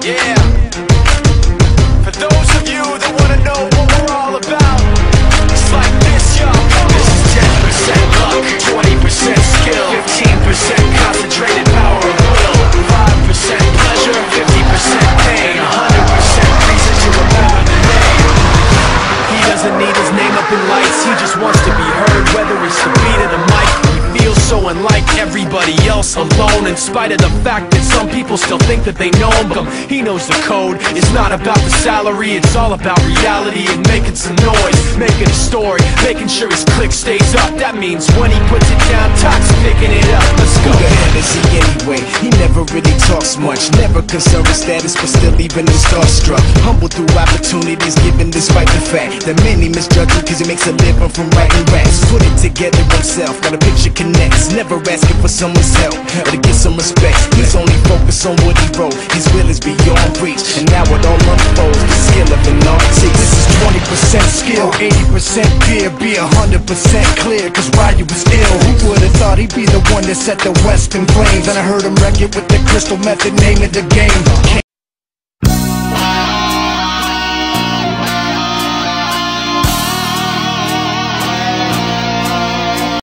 Yeah. For those of you that wanna know what we're all about, it's like this, y'all. This is 10% luck, 20% skill, 15% concentrated power of will, 5% pleasure, 50% pain, 100% reason to remember the name. He doesn't need his name up in lights, he just wants to be heard, whether it's the beat of the mic. He feels so unlike everybody else, alone, in spite of the fact that some people still think that they know him. He knows the code, it's not about the salary, it's all about reality and making some noise, making a story, making sure his click stays up. That means when he puts it down, Tox picking it up. Let's go. Who the hell is he anyway? He never really talks much, never concerned with status, but still even him starstruck. Humble through opportunities given despite the fact that many misjudge him cause he makes a living from writing raps. Put it together himself, got a picture connects, never asking for someone's help or to get some respect. He's only focused on what he wrote, his will is beyond reach, and now it all unfolds, the skill of an artist. This is 20% skill, 80% fear, be 100% clear, cause Ryu was ill. Who would've thought he'd be the one that set the West in flames? And I heard him wreck it with the crystal method, name of the game.